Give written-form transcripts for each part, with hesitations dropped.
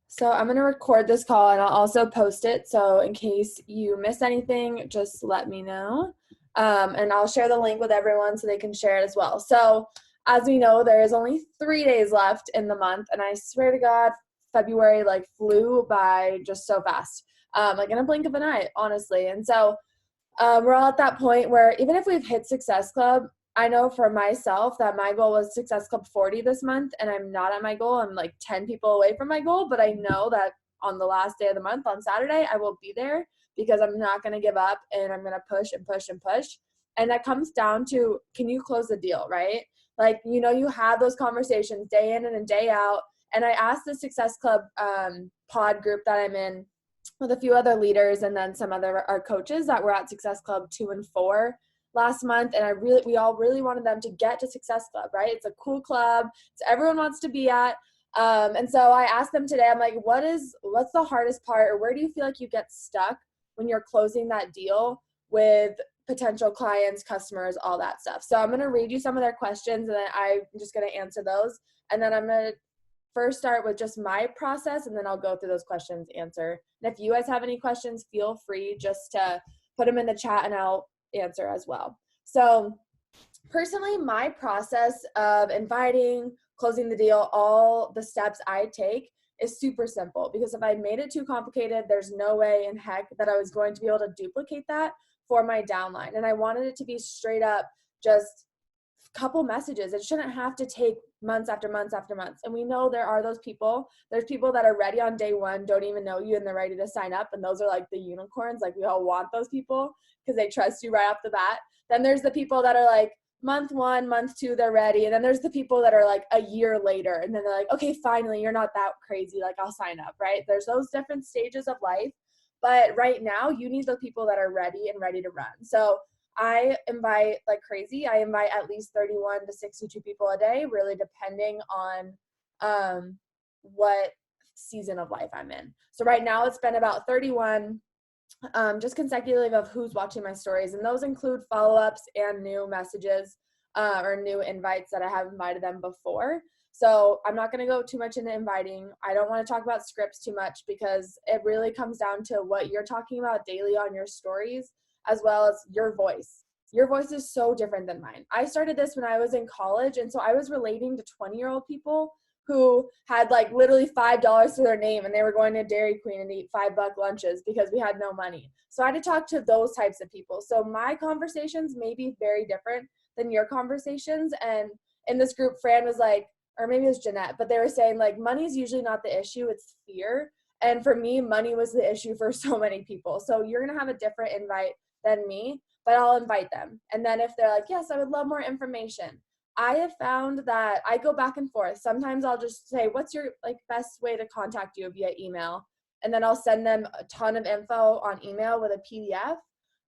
So I'm going to record this call and I'll also post it. So in case you miss anything, just let me know. And I'll share the link with everyone so they can share it as well. So as we know, there is only 3 days left in the month. And I swear to God, February like flew by just so fast, like in a blink of an eye, honestly. And so we're all at that point where even if we've hit Success Club, I know for myself that my goal was Success Club 40 this month, and I'm not at my goal. I'm like 10 people away from my goal, but I know that on the last day of the month, on Saturday, I will be there because I'm not going to give up and I'm going to push and push and push. And that comes down to, can you close the deal, right? Like, you have those conversations day in and day out. And I asked the Success Club pod group that I'm in with a few other leaders and then some other our coaches that were at Success Club 2 and 4 last month, and we all really wanted them to get to Success Club, right? It's a cool club, so everyone wants to be at. And so I asked them today, I'm like, what's the hardest part, or where do you feel like you get stuck when you're closing that deal with potential clients, customers, all that stuff? So I'm going to read you some of their questions, and then I'm just going to answer those, and then I'm going to first start with just my process, and then I'll go through those questions, answer. And if you guys have any questions, feel free just to put them in the chat and I'll answer as well. So personally, my process of inviting, closing the deal, all the steps I take is super simple, because if I made it too complicated, there's no way in heck that I was going to be able to duplicate that for my downline. And I wanted it to be straight up just couple messages. It shouldn't have to take months after months after months. And we know there are those people. There's people that are ready on day one, don't even know you, and they're ready to sign up. And those are like the unicorns. Like, we all want those people because they trust you right off the bat. Then there's the people that are like month one, month two, they're ready. And then there's the people that are like a year later. And then they're like, okay, finally, you're not that crazy. Like, I'll sign up, right? There's those different stages of life. But right now, you need the people that are ready and ready to run. So I invite like crazy. I invite at least 31 to 62 people a day, really depending on what season of life I'm in. So right now it's been about 31 just consecutively of who's watching my stories. And those include follow-ups and new messages or new invites that I have invited them before. So I'm not going to go too much into inviting. I don't want to talk about scripts too much because it really comes down to what you're talking about daily on your stories, as well as your voice. Your voice is so different than mine. I started this when I was in college, and so I was relating to 20-year-old people who had like literally $5 to their name, and they were going to Dairy Queen and eat $5 lunches because we had no money. So I had to talk to those types of people. So my conversations may be very different than your conversations. And in this group, Fran was like, or maybe it was Jeanette, but they were saying like, money's usually not the issue, it's fear. And for me, money was the issue for so many people. So you're going to have a different invite than me, but I'll invite them. And then if they're like, yes, I would love more information, I have found that I go back and forth. Sometimes I'll just say, what's your like best way to contact you via email? And then I'll send them a ton of info on email with a PDF.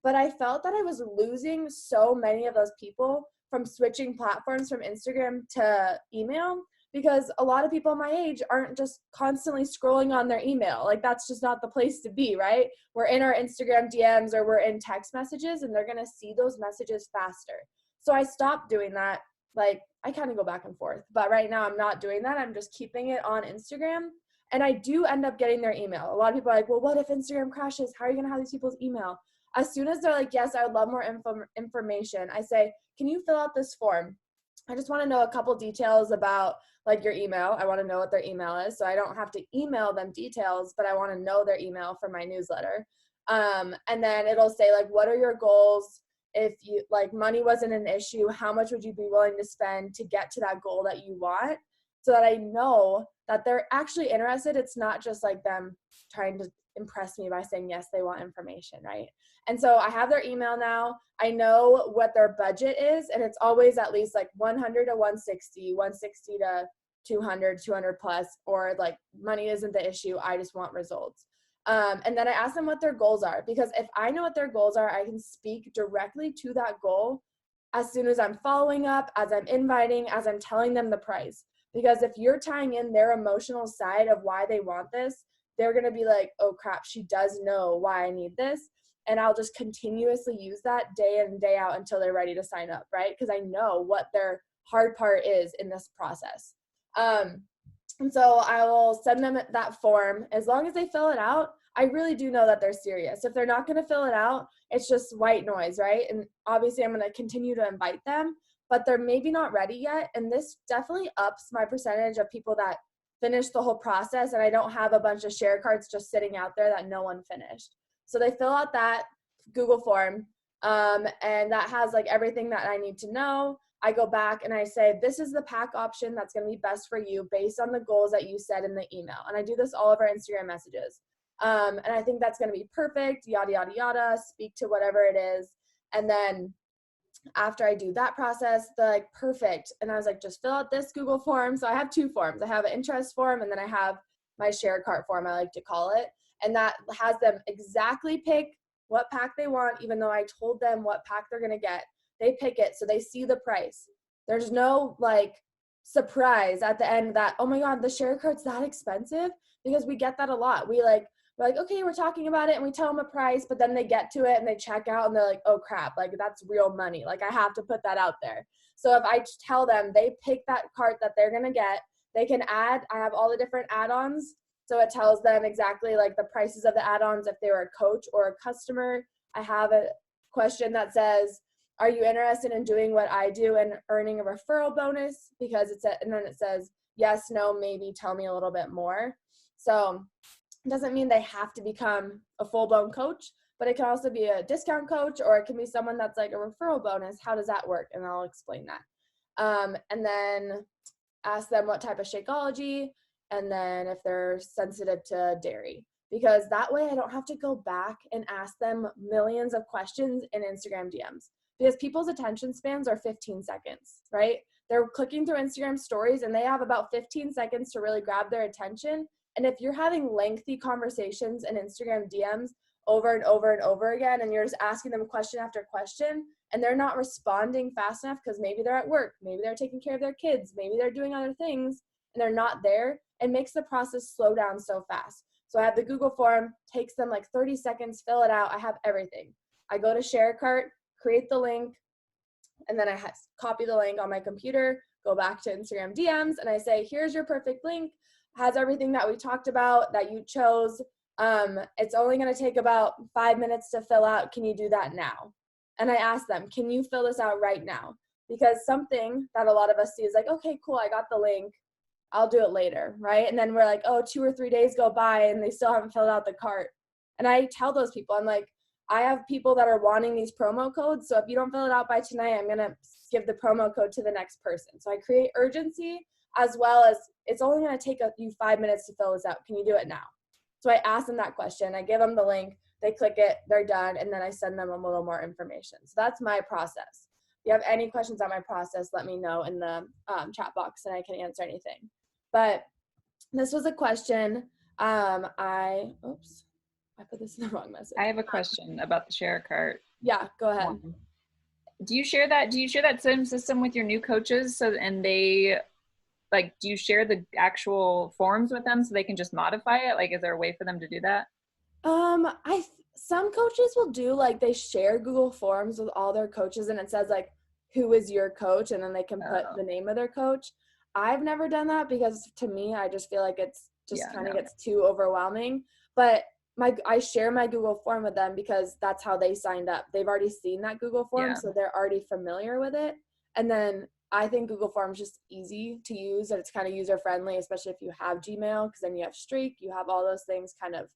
But I felt that I was losing so many of those people from switching platforms from Instagram to email, because a lot of people my age aren't just constantly scrolling on their email. Like, that's just not the place to be, right? We're in our Instagram DMs or we're in text messages, and they're going to see those messages faster. So I stopped doing that. Like, I kind of go back and forth, but right now I'm not doing that. I'm just keeping it on Instagram, and I do end up getting their email. A lot of people are like, well, what if Instagram crashes? How are you going to have these people's email? As soon as they're like, yes, I would love more information, I say, can you fill out this form? I just want to know a couple details about like your email. I want to know what their email is, so I don't have to email them details, but I want to know their email for my newsletter. And then it'll say like, what are your goals? If you like money wasn't an issue, how much would you be willing to spend to get to that goal that you want? So that I know that they're actually interested. It's not just like them trying to impress me by saying yes, they want information, right? And so I have their email now. I know what their budget is, and it's always at least like 100 to 160, 160 to 200, 200 plus, or like money isn't the issue, I just want results. And then I ask them what their goals are, because if I know what their goals are, I can speak directly to that goal as soon as I'm following up, as I'm inviting, as I'm telling them the price. Because if you're tying in their emotional side of why they want this, they're going to be like, oh crap, she does know why I need this. And I'll just continuously use that day in and day out until they're ready to sign up, right? Because I know what their hard part is in this process. And so I will send them that form. As long as they fill it out, I really do know that they're serious. If they're not going to fill it out, it's just white noise, right? And obviously I'm going to continue to invite them, but they're maybe not ready yet. And this definitely ups my percentage of people that finish the whole process, and I don't have a bunch of share cards just sitting out there that no one finished. So they fill out that Google form, and that has like everything that I need to know. I go back and I say, this is the pack option that's going to be best for you based on the goals that you said in the email. And I do this all over Instagram messages. And I think that's going to be perfect, yada, yada, yada, speak to whatever it is. And then after I do that process, they're like, perfect. And I was like, just fill out this Google form. So I have two forms. I have an interest form, and then I have my share cart form, I like to call it. And that has them exactly pick what pack they want, even though I told them what pack they're going to get. They pick it, so they see the price. There's no like surprise at the end that, oh my God, the share cart's that expensive, because we get that a lot. We're like, okay, we're talking about it, and we tell them a price, but then they get to it and they check out and they're like, oh crap, like that's real money. Like I have to put that out there. So if I tell them they pick that cart that they're going to get, they can add, I have all the different add-ons. So it tells them exactly like the prices of the add-ons if they were a coach or a customer. I have a question that says, are you interested in doing what I do and earning a referral bonus? Because and then it says, yes, no, maybe, tell me a little bit more. So it doesn't mean they have to become a full-blown coach, but it can also be a discount coach, or it can be someone that's like a referral bonus. How does that work? And I'll explain that. And then ask them what type of Shakeology, and then if they're sensitive to dairy, because that way I don't have to go back and ask them millions of questions in Instagram DMs, because people's attention spans are 15 seconds, right? They're clicking through Instagram stories and they have about 15 seconds to really grab their attention. And if you're having lengthy conversations in Instagram DMs over and over and over again, and you're just asking them question after question, and they're not responding fast enough because maybe they're at work, maybe they're taking care of their kids, maybe they're doing other things, and they're not there, it makes the process slow down so fast. So I have the Google form, takes them like 30 seconds, fill it out. I have everything. I go to share cart, create the link, and then I copy the link on my computer, go back to Instagram DMs, and I say, here's your perfect link. Has everything that we talked about that you chose. It's only going to take about 5 minutes to fill out. Can you do that now? And I ask them, can you fill this out right now? Because something that a lot of us see is like, okay, cool, I got the link, I'll do it later, right? And then we're like, oh, 2 or 3 days go by and they still haven't filled out the cart. And I tell those people, I'm like, I have people that are wanting these promo codes, so if you don't fill it out by tonight, I'm going to give the promo code to the next person. So I create urgency, as well as it's only going to take you 5 minutes to fill this out. Can you do it now? So I ask them that question. I give them the link. They click it. They're done. And then I send them a little more information. So that's my process. If you have any questions on my process, let me know in the chat box and I can answer anything. But this was a question. I put this in the wrong message. I have a question about the share cart. Yeah, go ahead. Do you share that same system with your new coaches? So, and they, like, do you share the actual forms with them so they can just modify it? Like, is there a way for them to do that? Some coaches will do, like, they share Google Forms with all their coaches, and it says like, who is your coach, and then they can put the name of their coach. I've never done that because to me, I just feel like it's just gets too overwhelming. But I share my Google form with them because that's how they signed up. They've already seen that Google form, so they're already familiar with it. And then I think Google Forms just easy to use, and it's kind of user friendly, especially if you have Gmail, because then you have Streak, you have all those things kind of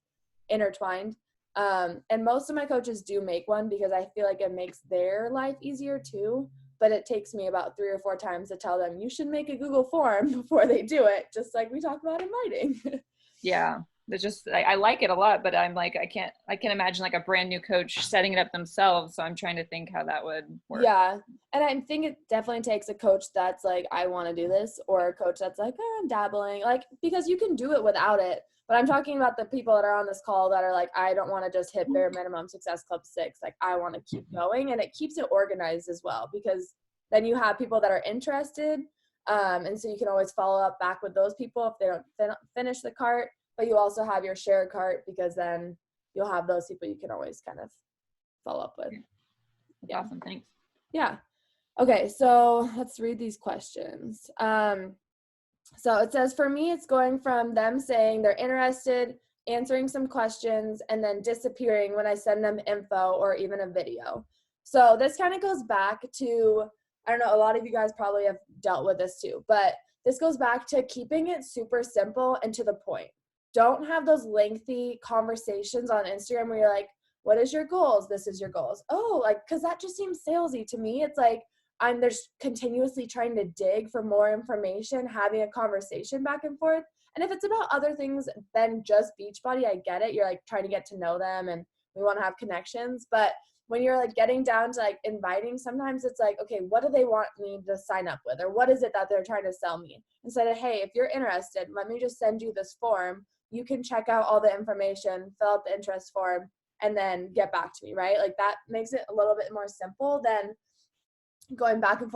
intertwined. And most of my coaches do make one because I feel like it makes their life easier too. But it takes me about 3 or 4 times to tell them you should make a Google form before they do it, just like we talked about in writing. Yeah. It's just, I like it a lot, but I'm like, I can't imagine like a brand new coach setting it up themselves. So I'm trying to think how that would work. Yeah. And I think it definitely takes a coach that's like, I want to do this, or a coach that's like, oh, I'm dabbling, like, because you can do it without it. But I'm talking about the people that are on this call that are like, I don't want to just hit bare minimum Success Club 6. Like, I want to keep going. And it keeps it organized as well, because then you have people that are interested. And so you can always follow up back with those people if they don't finish the cart. But you also have your share cart, because then you'll have those people you can always kind of follow up with. Yeah. Awesome. Thanks. Yeah. Okay. So let's read these questions. So it says, for me, it's going from them saying they're interested, answering some questions, and then disappearing when I send them info or even a video. So this kind of goes back to, I don't know, a lot of you guys probably have dealt with this too, but this goes back to keeping it super simple and to the point. Don't have those lengthy conversations on Instagram where you're like, what is your goals? This is your goals. Oh, like, because that just seems salesy to me. It's like, I'm there's continuously trying to dig for more information, having a conversation back and forth. And if it's about other things than just Beachbody, I get it. You're like trying to get to know them and we want to have connections. But when you're like getting down to like inviting, sometimes it's like, okay, what do they want me to sign up with? Or what is it that they're trying to sell me? Instead of, hey, if you're interested, let me just send you this form. You can check out all the information, fill out the interest form, and then get back to me, right? Like that makes it a little bit more simple than going back and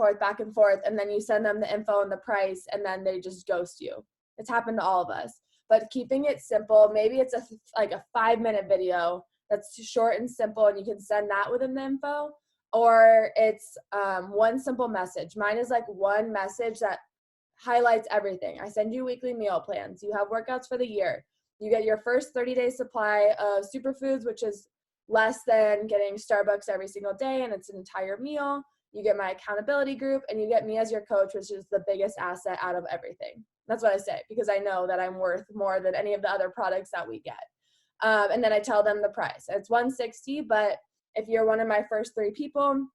forth, and then you send them the info and the price, and then they just ghost you. It's happened to all of us. But keeping it simple, maybe it's like a 5-minute video that's short and simple, and you can send that within the info, or it's one simple message. Mine is like one message that highlights everything. I send you weekly meal plans. You have workouts for the year. You get your first 30-day supply of superfoods, which is less than getting Starbucks every single day, and it's an entire meal. You get my accountability group, and you get me as your coach, which is the biggest asset out of everything. That's what I say, because I know that I'm worth more than any of the other products that we get. And then I tell them the price. It's $160, but if you're one of my first 3 people,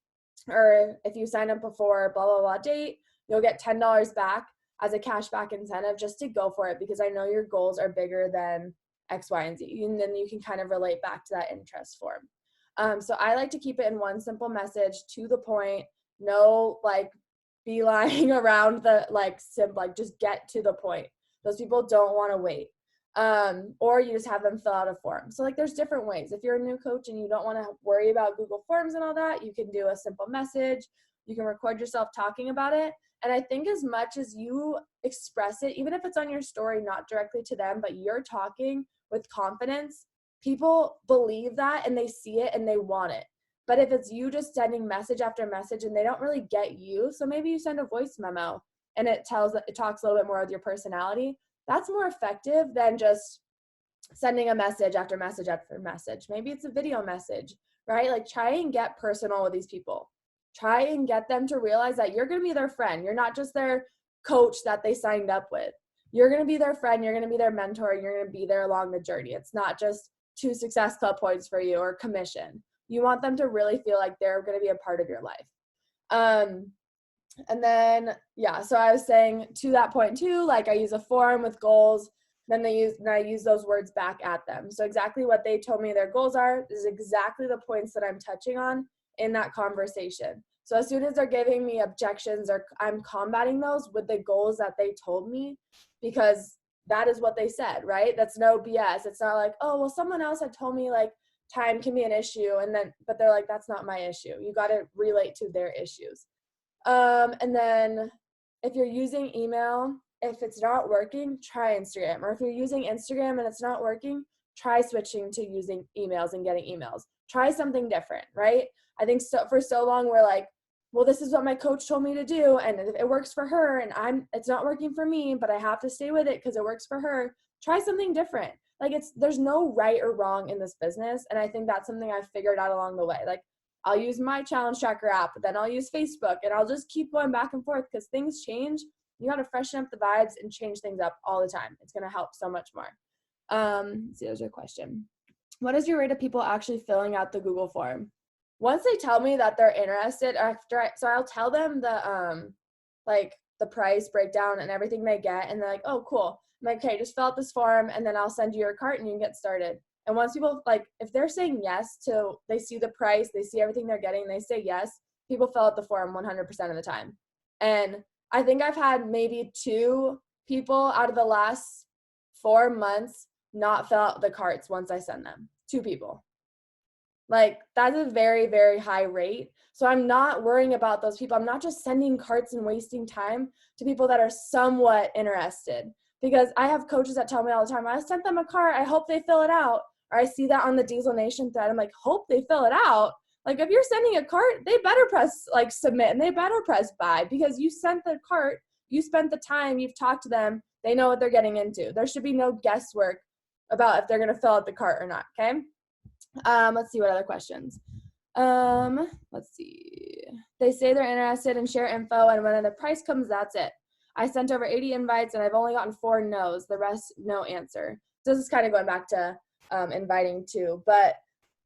or if you sign up before blah, blah, blah date, you'll get $10 back as a cashback incentive just to go for it, because I know your goals are bigger than X, Y, and Z. And then you can kind of relate back to that interest form. So I like to keep it in one simple message, to the point, no like beelining around the like just get to the point. Those people don't want to wait. Or you just have them fill out a form. So like there's different ways. If you're a new coach and you don't want to worry about Google Forms and all that, you can do a simple message. You can record yourself talking about it. And I think as much as you express it, even if it's on your story, not directly to them, but you're talking with confidence, people believe that and they see it and they want it. But if it's you just sending message after message and they don't really get you, so maybe you send a voice memo and it talks a little bit more with your personality, that's more effective than just sending a message after message after message. Maybe it's a video message, right? Like try and get personal with these people. Try and get them to realize that you're going to be their friend. You're not just their coach that they signed up with. You're going to be their friend. You're going to be their mentor. You're going to be there along the journey. It's not just 2 Success Club points for you or commission. You want them to really feel like they're going to be a part of your life. And then, yeah, so I was saying to that point too, like I use a form with goals, then I use those words back at them. So exactly what they told me their goals are is exactly the points that I'm touching on in that conversation. So as soon as they're giving me objections, or I'm combating those with the goals that they told me, because that is what they said, right? That's no BS. It's not like, oh, well, someone else had told me like time can be an issue, but they're like, that's not my issue. You got to relate to their issues. And then if you're using email, if it's not working, try Instagram. Or if you're using Instagram and it's not working, try switching to using emails and getting emails. Try something different, right? I think for so long we're like, well, this is what my coach told me to do, and it works for her, and it's not working for me, but I have to stay with it because it works for her. Try something different. Like there's no right or wrong in this business, and I think that's something I've figured out along the way. Like I'll use my challenge tracker app, but then I'll use Facebook, and I'll just keep going back and forth because things change. You got to freshen up the vibes and change things up all the time. It's going to help so much more. Let's see, there's a question. What is your rate of people actually filling out the Google form? Once they tell me that they're interested, so I'll tell them the price breakdown and everything they get, and they're like, oh, cool. I'm like, okay, just fill out this form, and then I'll send you your cart, and you can get started. And once people, like, if they're saying yes to, they see the price, they see everything they're getting, they say yes, people fill out the form 100% of the time. And I think I've had maybe 2 people out of the last 4 months not fill out the carts once I send them. 2 people. Like, that's a very, very high rate. So I'm not worrying about those people. I'm not just sending carts and wasting time to people that are somewhat interested. Because I have coaches that tell me all the time, I sent them a cart, I hope they fill it out. Or I see that on the Diesel Nation thread, I'm like, hope they fill it out. Like, if you're sending a cart, they better press, like, submit, and they better press buy, because you sent the cart, you spent the time, you've talked to them, they know what they're getting into. There should be no guesswork about if they're going to fill out the cart or not. Okay. Let's see what other questions. Let's see. They say they're interested and share info, and when the price comes, that's it. I sent over 80 invites and I've only gotten 4 no's, the rest no answer. So this is kind of going back to inviting too. But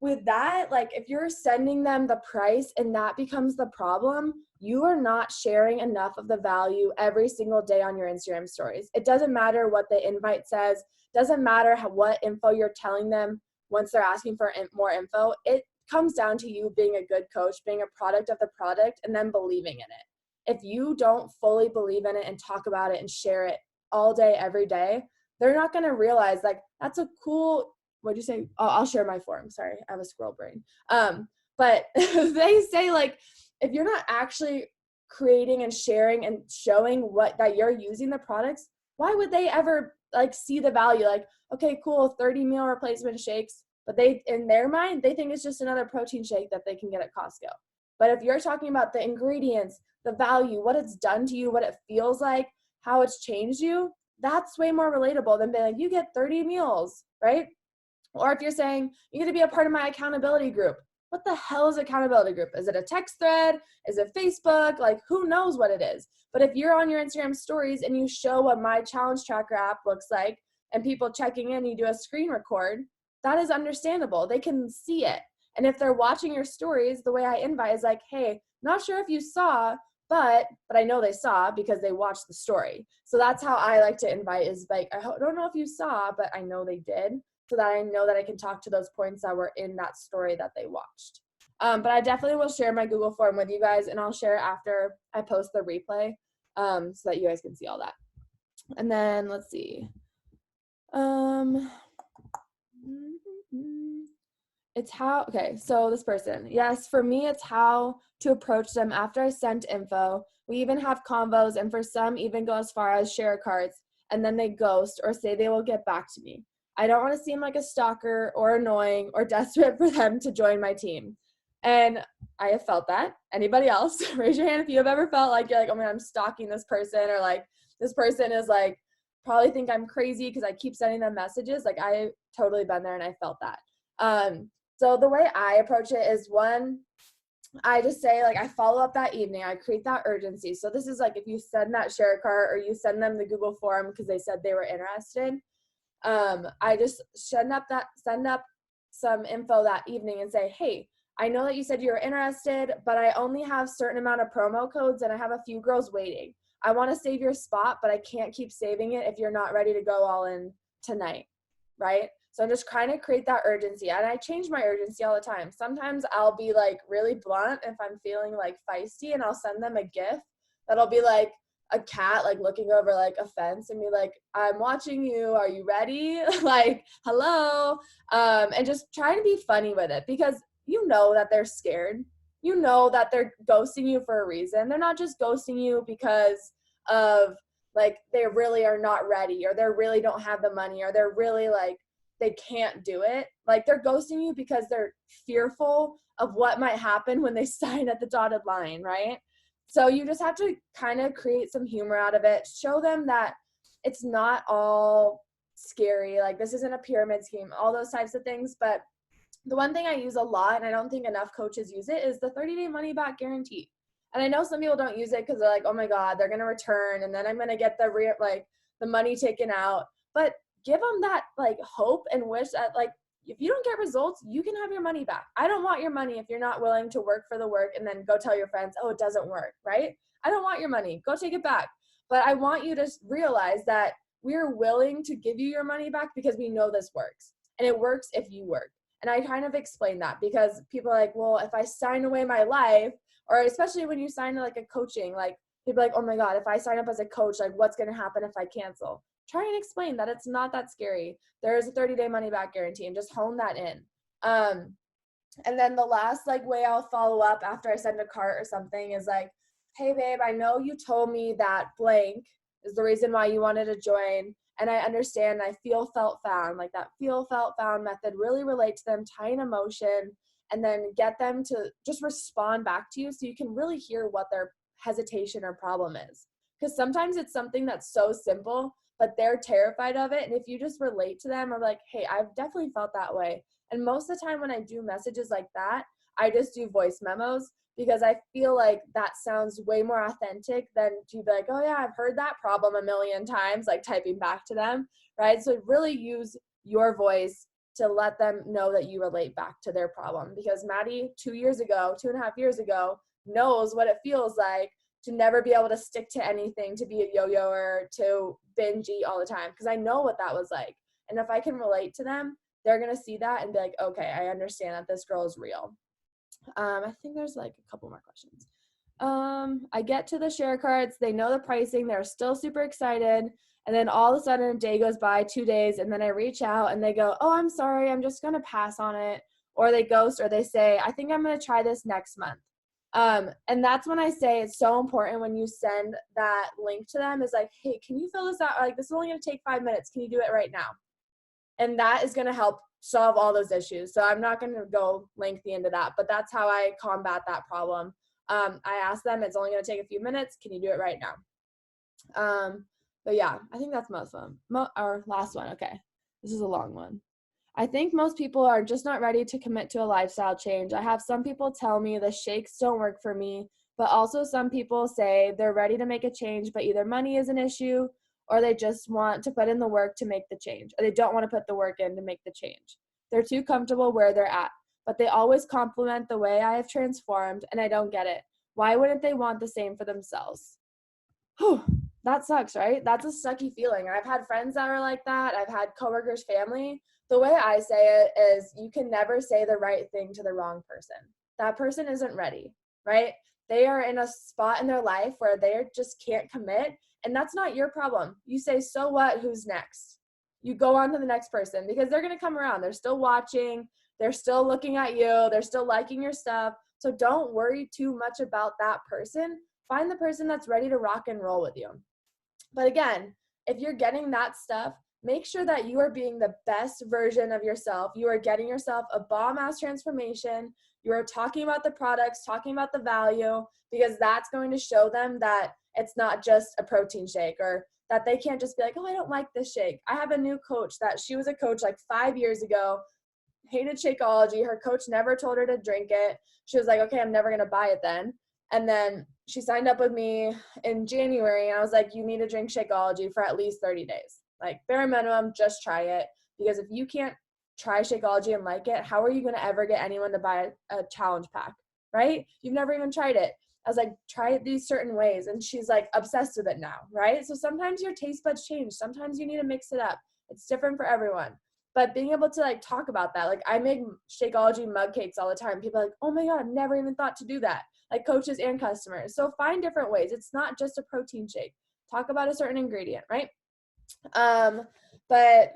with that, like if you're sending them the price and that becomes the problem, you are not sharing enough of the value every single day on your Instagram stories. It doesn't matter what the invite says, doesn't matter what info you're telling them once they're asking for more info. It comes down to you being a good coach, being a product of the product, and then believing in it. If you don't fully believe in it and talk about it and share it all day, every day, they're not going to realize like, that's a cool, what'd you say? Oh, I'll share my form. Sorry, I have a squirrel brain. But they say like, if you're not actually creating and sharing and showing that you're using the products, why would they ever like see the value? Like, okay, cool, 30 meal replacement shakes, but they, in their mind, they think it's just another protein shake that they can get at Costco. But if you're talking about the ingredients, the value, what it's done to you, what it feels like, how it's changed you, that's way more relatable than being like, you get 30 meals, right? Or if you're saying, you're going to be a part of my accountability group. What the hell is accountability group? Is it a text thread? Is it Facebook? Like, who knows what it is? But if you're on your Instagram stories and you show what my challenge tracker app looks like and people checking in, you do a screen record, that is understandable. They can see it. And if they're watching your stories, the way I invite is like, hey, not sure if you saw, but I know they saw because they watched the story. So that's how I like to invite, is like, I don't know if you saw, but I know they did, so that I know that I can talk to those points that were in that story that they watched. But I definitely will share my Google form with you guys, and I'll share it after I post the replay, so that you guys can see all that. And then let's see. It's how, okay, so this person, yes, for me, it's how to approach them after I sent info. We even have convos, and for some even go as far as share cards, and then they ghost or say they will get back to me. I don't want to seem like a stalker or annoying or desperate for them to join my team. And I have felt that. Anybody else? Raise your hand if you have ever felt like you're like, oh man, I'm stalking this person, or like this person is like, probably think I'm crazy because I keep sending them messages. Like I totally been there and I felt that. So the way I approach it is, one, I just say like, I follow up that evening, I create that urgency. So this is like, if you send that share cart or you send them the Google form because they said they were interested, I just send up some info that evening and say, hey, I know that you said you were interested, but I only have certain amount of promo codes and I have a few girls waiting. I want to save your spot, but I can't keep saving it if you're not ready to go all in tonight, right? So I'm just trying to create that urgency, and I change my urgency all the time. Sometimes I'll be like really blunt if I'm feeling like feisty, and I'll send them a GIF that'll be like a cat like looking over like a fence and be like, I'm watching you, are you ready? Like, hello. And just try to be funny with it, because you know that they're scared. You know that they're ghosting you for a reason. They're not just ghosting you because of like they really are not ready, or they really don't have the money, or they're really like they can't do it. Like they're ghosting you because they're fearful of what might happen when they sign at the dotted line, right? So you just have to kind of create some humor out of it. Show them that it's not all scary. Like this isn't a pyramid scheme, all those types of things. But the one thing I use a lot, and I don't think enough coaches use it, is the 30-day money back guarantee. And I know some people don't use it because they're like, oh my God, they're going to return, and then I'm going to get the money taken out. But give them that like hope and wish that like, if you don't get results, you can have your money back. I don't want your money if you're not willing to work for the work and then go tell your friends, oh, it doesn't work, right? I don't want your money. Go take it back. But I want you to realize that we're willing to give you your money back because we know this works. And it works if you work. And I kind of explain that, because people are like, well, if I sign away my life, or especially when you sign like a coaching, like people are like, oh my God, if I sign up as a coach, like what's going to happen if I cancel? Try and explain that it's not that scary. There is a 30-day money back guarantee, and just hone that in. And then the last like way I'll follow up after I send a cart or something is like, hey babe, I know you told me that blank is the reason why you wanted to join. And I understand, I feel, felt, found, like that feel, felt, found method really relate to them, tie in emotion, and then get them to just respond back to you so you can really hear what their hesitation or problem is. Because sometimes it's something that's so simple, but they're terrified of it. And if you just relate to them, I'm like, hey, I've definitely felt that way. And most of the time when I do messages like that, I just do voice memos because I feel like that sounds way more authentic than to be like, oh yeah, I've heard that problem a million times, like typing back to them, right? So really use your voice to let them know that you relate back to their problem. Because Maddie, 2.5 years ago, knows what it feels like to never be able to stick to anything, to be a yo-yoer, to binge eat all the time. Because I know what that was like. And if I can relate to them, they're going to see that and be like, okay, I understand that this girl is real. I think there's like a couple more questions. I get to the share cards. They know the pricing. They're still super excited. And then all of a sudden a day goes by, 2 days, and then I reach out and they go, oh, I'm sorry, I'm just going to pass on it. Or they ghost, or they say, I think I'm going to try this next month. And that's when I say it's so important when you send that link to them is like, hey, can you fill this out? Like, this is only going to take 5 minutes. Can you do it right now? And that is going to help solve all those issues. So I'm not going to go lengthy into that, but that's how I combat that problem. I ask them, it's only going to take a few minutes. Can you do it right now? But yeah, I think that's most of them. Our last one. Okay. This is a long one. I think most people are just not ready to commit to a lifestyle change. I have some people tell me the shakes don't work for me, but also some people say they're ready to make a change, but either money is an issue or they just want to put in the work to make the change, or they don't want to put the work in to make the change. They're too comfortable where they're at, but they always compliment the way I have transformed, and I don't get it. Why wouldn't they want the same for themselves? Whew, that sucks, right? That's a sucky feeling. I've had friends that are like that. I've had coworkers, family. The way I say it is you can never say the right thing to the wrong person. That person isn't ready, right? They are in a spot in their life where they just can't commit, and that's not your problem. You say, so what? Who's next? You go on to the next person because they're going to come around. They're still watching. They're still looking at you. They're still liking your stuff. So don't worry too much about that person. Find the person that's ready to rock and roll with you. But again, if you're getting that stuff, make sure that you are being the best version of yourself. You are getting yourself a bomb-ass transformation. You are talking about the products, talking about the value, because that's going to show them that it's not just a protein shake, or that they can't just be like, oh, I don't like this shake. I have a new coach that she was a coach like 5 years ago, hated Shakeology. Her coach never told her to drink it. She was like, okay, I'm never going to buy it then. And then she signed up with me in January, and I was like, you need to drink Shakeology for at least 30 days. Like, bare minimum, just try it. Because if you can't try Shakeology and like it, how are you going to ever get anyone to buy a challenge pack, right? You've never even tried it. I was like, try it these certain ways. And she's like obsessed with it now, right? So sometimes your taste buds change. Sometimes you need to mix it up. It's different for everyone. But being able to like talk about that, like I make Shakeology mug cakes all the time. People are like, oh my God, I've never even thought to do that. Like coaches and customers. So find different ways. It's not just a protein shake. Talk about a certain ingredient, right? But I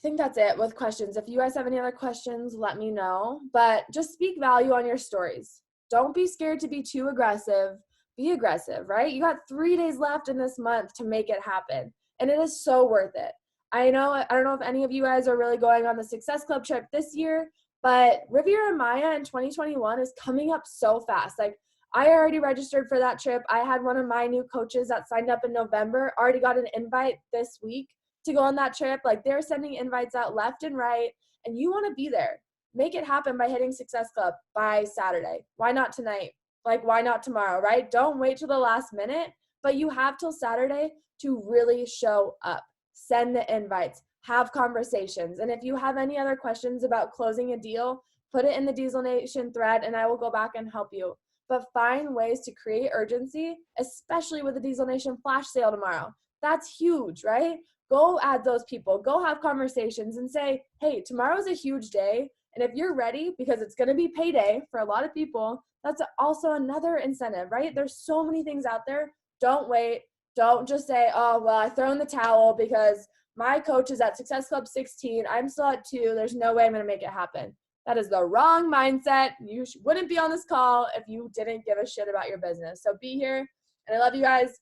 think that's it with questions. If you guys have any other questions, let me know. But just speak value on your stories. Don't be scared to be too aggressive. Be aggressive, right? You got 3 days left in this month to make it happen. And it is so worth it. I don't know if any of you guys are really going on the Success Club trip this year, but Riviera Maya in 2021 is coming up so fast. Like, I already registered for that trip. I had one of my new coaches that signed up in November, already got an invite this week to go on that trip. Like, they're sending invites out left and right, and you want to be there. Make it happen by hitting Success Club by Saturday. Why not tonight? Like, why not tomorrow, right? Don't wait till the last minute, but you have till Saturday to really show up. Send the invites, have conversations. And if you have any other questions about closing a deal, put it in the Diesel Nation thread and I will go back and help you. But find ways to create urgency, especially with the Diesel Nation flash sale tomorrow. That's huge, right? Go add those people, go have conversations and say, hey, tomorrow's a huge day. And if you're ready, because it's going to be payday for a lot of people, that's also another incentive, right? There's so many things out there. Don't wait. Don't just say, oh, well, I throw in the towel because my coach is at Success Club 16. I'm still at 2. There's no way I'm going to make it happen. That is the wrong mindset. You wouldn't be on this call if you didn't give a shit about your business. So be here. And I love you guys.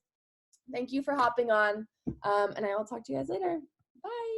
Thank you for hopping on. And I will talk to you guys later. Bye.